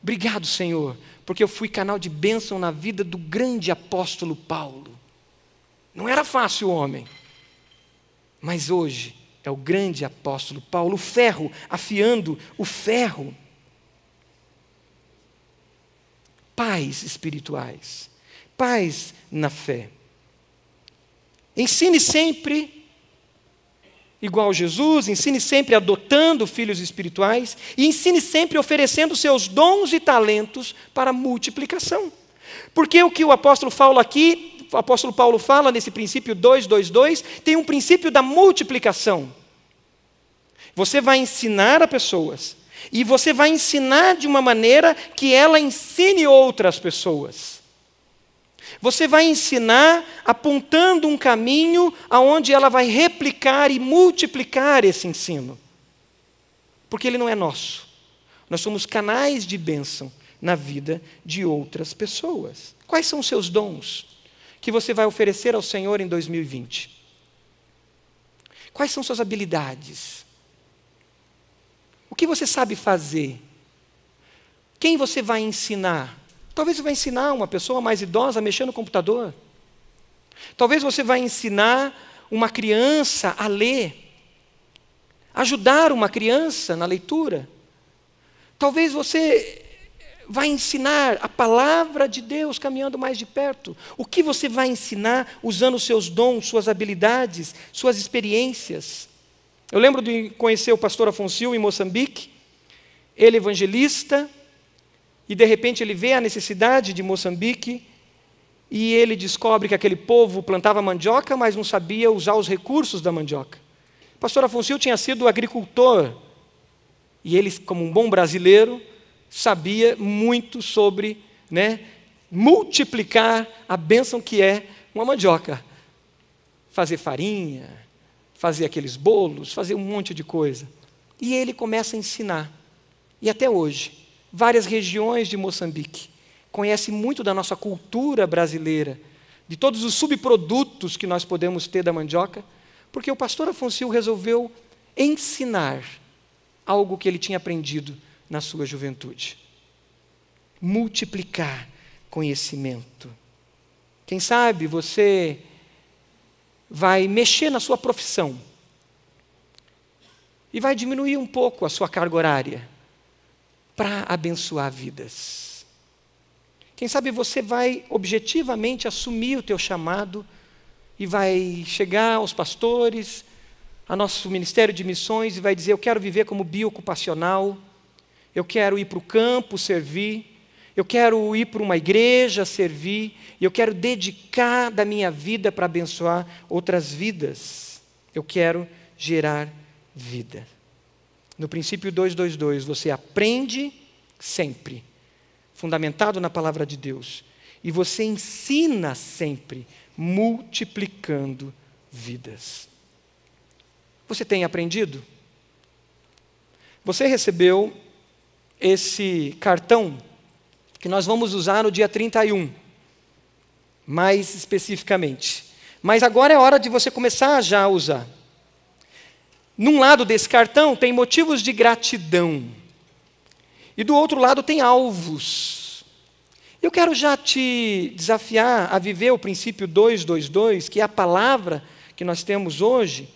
obrigado, Senhor, porque eu fui canal de bênção na vida do grande apóstolo Paulo. Não era fácil o homem, mas hoje é o grande apóstolo Paulo, o ferro afiando o ferro. pais espirituais, pais na fé. Ensine sempre igual Jesus, ensine sempre adotando filhos espirituais e ensine sempre oferecendo seus dons e talentos para multiplicação. Porque o que o apóstolo Paulo fala nesse princípio 2:2:2, tem um princípio da multiplicação. Você vai ensinar a pessoas e você vai ensinar de uma maneira que ela ensine outras pessoas. Você vai ensinar apontando um caminho aonde ela vai replicar e multiplicar esse ensino. Porque ele não é nosso. Nós somos canais de bênção na vida de outras pessoas. Quais são os seus dons que você vai oferecer ao Senhor em 2020? Quais são suas habilidades? O que você sabe fazer? Quem você vai ensinar? Talvez você vai ensinar uma pessoa mais idosa a mexer no computador. Talvez você vai ensinar uma criança a ler. Ajudar uma criança na leitura. Talvez você vai ensinar a palavra de Deus caminhando mais de perto. O que você vai ensinar usando os seus dons, suas habilidades, suas experiências? Eu lembro de conhecer o pastor Afonso em Moçambique. Ele evangelista. E de repente ele vê a necessidade de Moçambique e ele descobre que aquele povo plantava mandioca, mas não sabia usar os recursos da mandioca. O pastor Afonso tinha sido agricultor e ele, como um bom brasileiro, sabia muito sobre multiplicar a bênção que é uma mandioca. Fazer farinha, fazer aqueles bolos, fazer um monte de coisa. E ele começa a ensinar. E até hoje, várias regiões de Moçambique conhecem muito da nossa cultura brasileira, de todos os subprodutos que nós podemos ter da mandioca, porque o pastor Afonso resolveu ensinar algo que ele tinha aprendido na sua juventude. Multiplicar conhecimento. Quem sabe você vai mexer na sua profissão e vai diminuir um pouco a sua carga horária para abençoar vidas. Quem sabe você vai objetivamente assumir o teu chamado e vai chegar aos pastores, a nosso Ministério de Missões e vai dizer: eu quero viver como biocupacional, eu quero ir para o campo servir, eu quero ir para uma igreja servir, e eu quero dedicar da minha vida para abençoar outras vidas. Eu quero gerar vida. No princípio 2:2:2, você aprende sempre, fundamentado na palavra de Deus, e você ensina sempre, multiplicando vidas. Você tem aprendido? Você recebeu esse cartão que nós vamos usar no dia 31, mais especificamente. Mas agora é hora de você começar já a usar. Num lado desse cartão tem motivos de gratidão. E do outro lado tem alvos. Eu quero já te desafiar a viver o princípio 2:2:2, que é a palavra que nós temos hoje,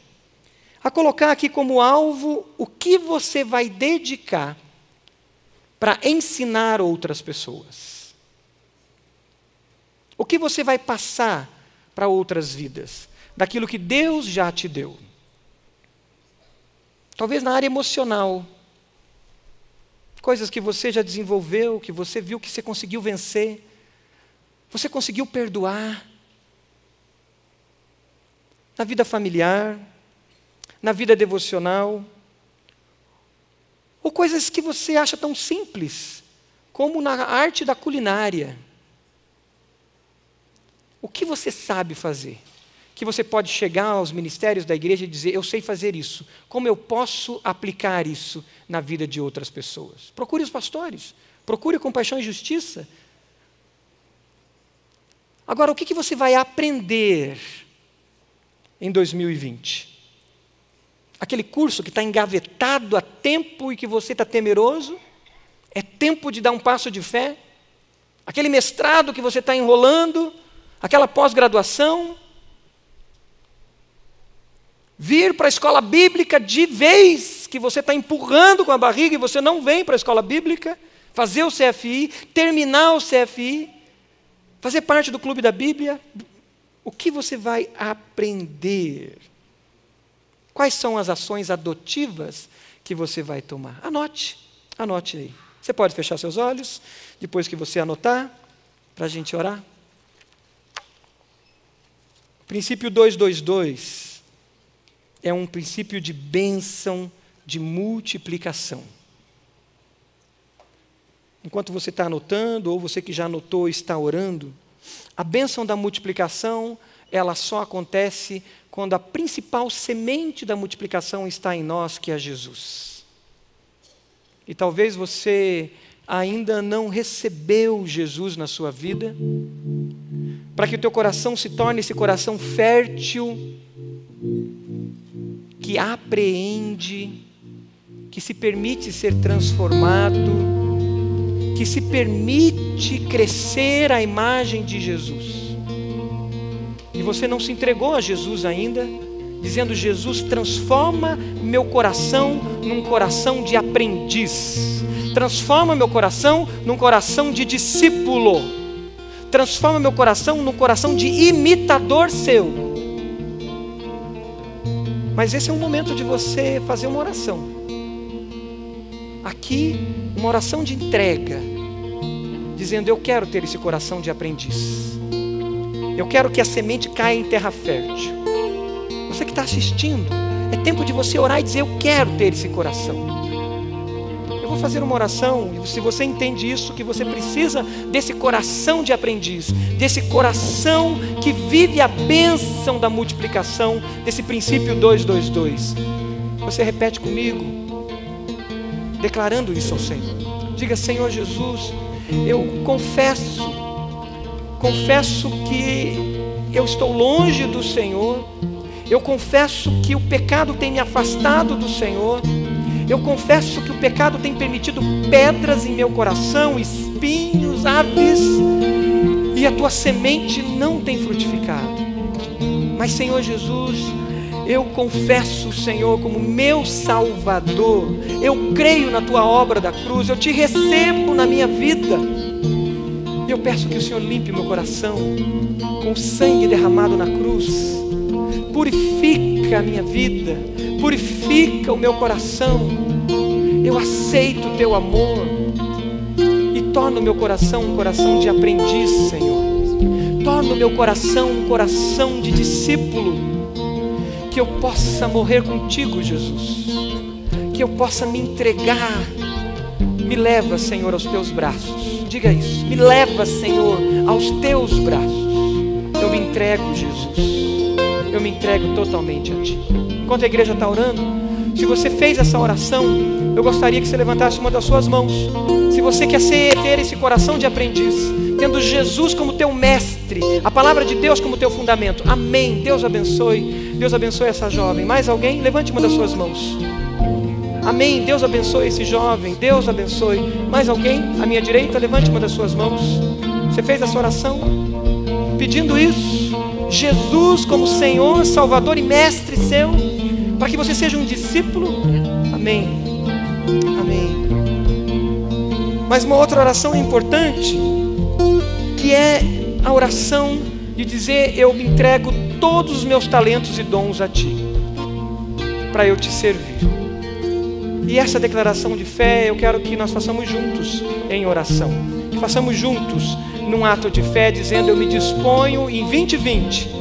a colocar aqui como alvo o que você vai dedicar para ensinar outras pessoas. O que você vai passar para outras vidas, daquilo que Deus já te deu. Talvez na área emocional, coisas que você já desenvolveu, que você viu que você conseguiu vencer, você conseguiu perdoar. Na vida familiar, na vida devocional, ou coisas que você acha tão simples, como na arte da culinária. O que você sabe fazer? Que você pode chegar aos ministérios da igreja e dizer: eu sei fazer isso. Como eu posso aplicar isso na vida de outras pessoas? Procure os pastores. Procure Compaixão e Justiça. Agora, o que você vai aprender em 2020? Aquele curso que está engavetado há tempo e que você está temeroso? É tempo de dar um passo de fé? Aquele mestrado que você está enrolando? Aquela pós-graduação? Vir para a escola bíblica de vez, que você está empurrando com a barriga e você não vem para a escola bíblica? fazer o CFI, terminar o CFI, fazer parte do Clube da Bíblia. O que você vai aprender? Quais são as ações adotivas que você vai tomar? Anote aí. Você pode fechar seus olhos, depois que você anotar, para a gente orar. O princípio 222 é um princípio de bênção, de multiplicação. Enquanto você está anotando, ou você que já anotou está orando, a bênção da multiplicação, ela só acontece quando a principal semente da multiplicação está em nós, que é Jesus. E talvez você ainda não recebeu Jesus na sua vida, para que o teu coração se torne esse coração fértil, que apreende, que se permite ser transformado, que se permite crescer à imagem de Jesus. E você não se entregou a Jesus ainda, dizendo: Jesus, transforma meu coração num coração de aprendiz, transforma meu coração num coração de discípulo, transforma meu coração num coração de imitador seu. Mas esse é um momento de você fazer uma oração. Aqui, uma oração de entrega, dizendo: eu quero ter esse coração de aprendiz. Eu quero que a semente caia em terra fértil. Você que está assistindo, é tempo de você orar e dizer: eu quero ter esse coração. Eu vou fazer uma oração, e se você entende isso, que você precisa desse coração de aprendiz, desse coração que vive a bênção da multiplicação, desse princípio 222. Você repete comigo, declarando isso ao Senhor. Diga: Senhor Jesus, eu confesso que eu estou longe do Senhor, eu confesso que o pecado tem me afastado do Senhor, eu confesso que o pecado tem permitido pedras em meu coração, espinhos, aves, e a tua semente não tem frutificado. Mas, Senhor Jesus, eu confesso o Senhor como meu Salvador, eu creio na tua obra da cruz, eu te recebo na minha vida. Eu peço que o Senhor limpe meu coração com o sangue derramado na cruz. Purifica a minha vida, purifica o meu coração. Eu aceito o teu amor e torna o meu coração um coração de aprendiz, Senhor. Torna o meu coração um coração de discípulo. Que eu possa morrer contigo, Jesus. Que eu possa me entregar. Me leva, Senhor, aos teus braços. Diga isso. Me leva, Senhor, aos teus braços. Eu me entrego, Jesus. Eu me entrego totalmente a ti. Enquanto a igreja está orando, se você fez essa oração, eu gostaria que você levantasse uma das suas mãos. Se você quer ter esse coração de aprendiz, tendo Jesus como teu mestre, a palavra de Deus como teu fundamento. Amém. Deus abençoe. Deus abençoe essa jovem. Mais alguém? Levante uma das suas mãos. Amém. Deus abençoe esse jovem. Deus abençoe. Mais alguém? À minha direita, levante uma das suas mãos. Você fez essa oração? Pedindo isso, Jesus como Senhor, Salvador e Mestre seu, para que você seja um discípulo? Amém. Amém. Mas uma outra oração importante, que é a oração de dizer: eu me entrego todos os meus talentos e dons a ti, para eu te servir. E essa declaração de fé eu quero que nós façamos juntos em oração. Que façamos juntos num ato de fé, dizendo: eu me disponho em 2020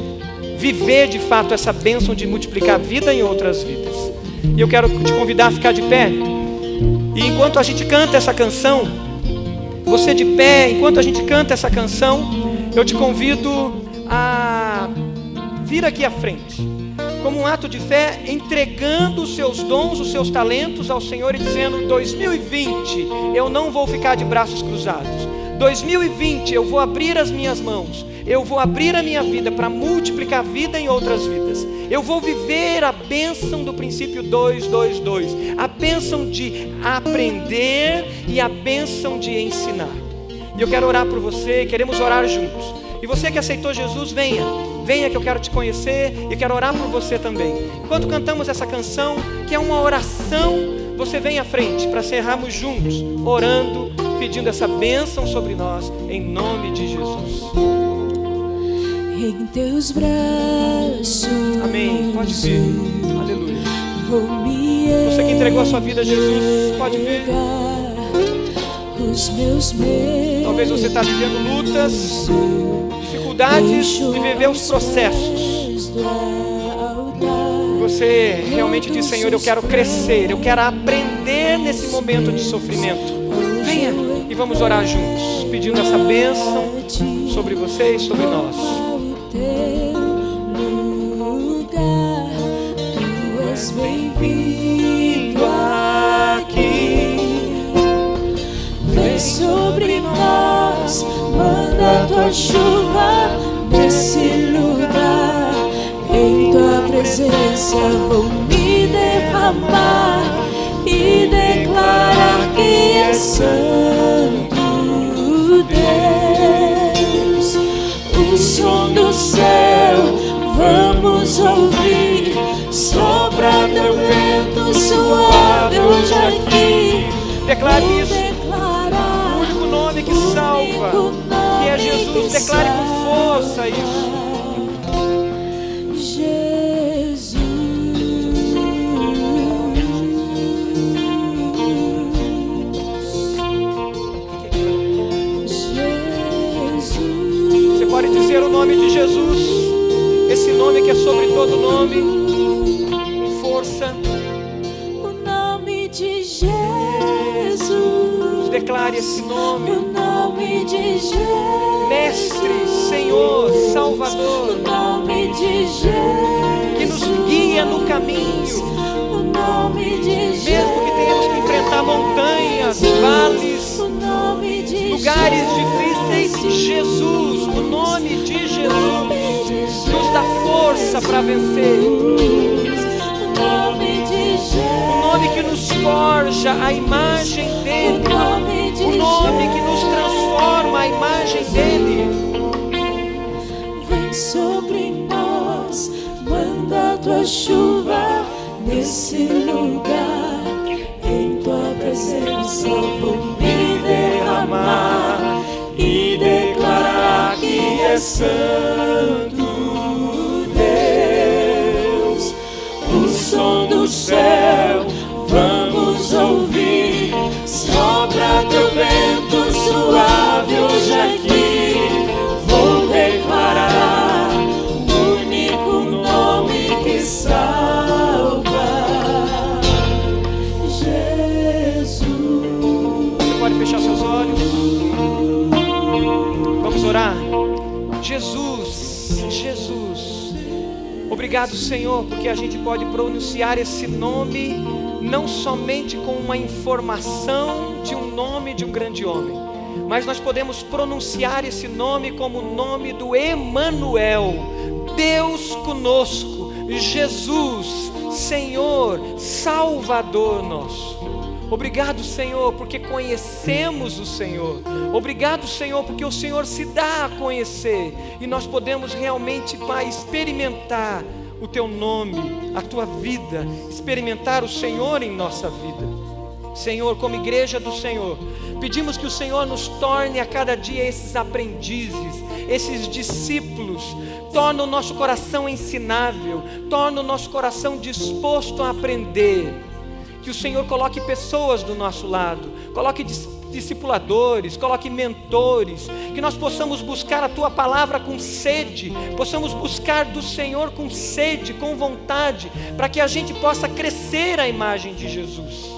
viver de fato essa bênção de multiplicar vida em outras vidas. E eu quero te convidar a ficar de pé. E enquanto a gente canta essa canção, você de pé, enquanto a gente canta essa canção, eu te convido a vir aqui à frente, como um ato de fé, entregando os seus dons, os seus talentos ao Senhor e dizendo: 2020 eu não vou ficar de braços cruzados. 2020 eu vou abrir as minhas mãos, eu vou abrir a minha vida para multiplicar vida em outras vidas. Eu vou viver a bênção do princípio 222, a bênção de aprender e a bênção de ensinar. E eu quero orar por você, queremos orar juntos. E você que aceitou Jesus, venha que eu quero te conhecer e quero orar por você também. Enquanto cantamos essa canção, que é uma oração, você vem à frente para encerrarmos juntos, orando, pedindo essa bênção sobre nós, em nome de Jesus. Em teus braços. Amém. Pode vir. Aleluia. Vou me Você que entregou a sua vida a Jesus, pode vir. Os meus medos. Talvez você está vivendo lutas, dificuldades de viver os processos. Você realmente diz: Senhor, eu quero crescer, eu quero aprender nesse momento de sofrimento. Venha e vamos orar juntos, pedindo essa bênção sobre você e sobre nós. Bem-vindo aqui, vem sobre nós, manda tua chuva nesse lugar. Em tua presença vou me derramar e declarar que é santo Deus. O som do céu vamos ouvir, sopra teu vento suave hoje aqui. Declare isso. O único nome que salva, que é Jesus. Declare com força isso. Jesus. Você pode dizer o nome de Jesus, esse nome que é sobre todo nome. Força. O nome de Jesus. Declare esse nome. O nome de Jesus. Mestre, Senhor, Salvador. O nome de Jesus. Que nos guia no caminho. O nome de Jesus. Mesmo que tenhamos que enfrentar montanhas, vales, o nome de lugares difíceis, Jesus, o nome de Jesus nos dá força para vencer. O nome que nos forja a imagem dele. O nome que nos transforma a imagem dele. Vem sobre nós, manda tua chuva nesse lugar. Em tua presença vou me derramar e declarar que é santo Deus. O som do céu vamos ouvir, sopra teu vento suave hoje aqui. Vou declarar o único nome que salva, Jesus. Você pode fechar seus olhos. Vamos orar. Jesus, Jesus. Obrigado, Senhor, porque a gente pode pronunciar esse nome não somente com uma informação de um nome de um grande homem, mas nós podemos pronunciar esse nome como o nome do Emanuel, Deus conosco, Jesus, Senhor, Salvador nosso. Obrigado, Senhor, porque conhecemos o Senhor. Obrigado, Senhor, porque o Senhor se dá a conhecer e nós podemos realmente, Pai, experimentar o Teu nome, a Tua vida, experimentar o Senhor em nossa vida. Senhor, como igreja do Senhor, pedimos que o Senhor nos torne a cada dia esses aprendizes, esses discípulos. Torna o nosso coração ensinável, torna o nosso coração disposto a aprender. Que o Senhor coloque pessoas do nosso lado, coloque discipuladores, coloque mentores, que nós possamos buscar a Tua palavra com sede, possamos buscar do Senhor com sede, com vontade, para que a gente possa crescer à imagem de Jesus.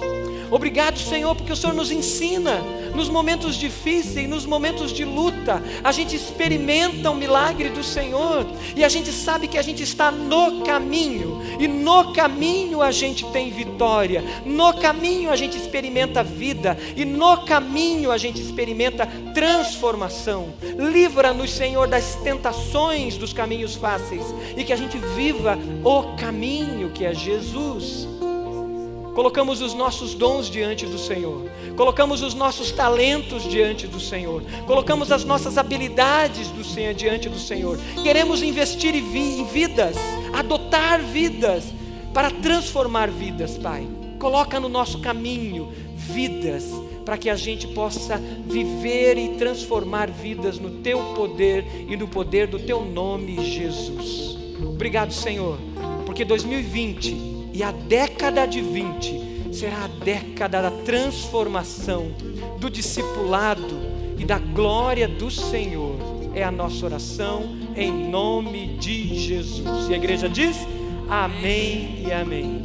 Obrigado, Senhor, porque o Senhor nos ensina, nos momentos difíceis, nos momentos de luta, a gente experimenta o milagre do Senhor, e a gente sabe que a gente está no caminho, e no caminho a gente tem vitória, no caminho a gente experimenta vida, e no caminho a gente experimenta transformação. Livra-nos, Senhor, das tentações dos caminhos fáceis, e que a gente viva o caminho que é Jesus. Colocamos os nossos dons diante do Senhor, colocamos os nossos talentos diante do Senhor, colocamos as nossas habilidades do Senhor diante do Senhor. Queremos investir em vidas, adotar vidas, para transformar vidas, Pai. Coloca no nosso caminho vidas, para que a gente possa viver e transformar vidas no Teu poder e no poder do Teu nome, Jesus. Obrigado, Senhor, porque 2020 e a década de 20 será a década da transformação, do discipulado e da glória do Senhor. É a nossa oração em nome de Jesus. E a igreja diz: amém e amém.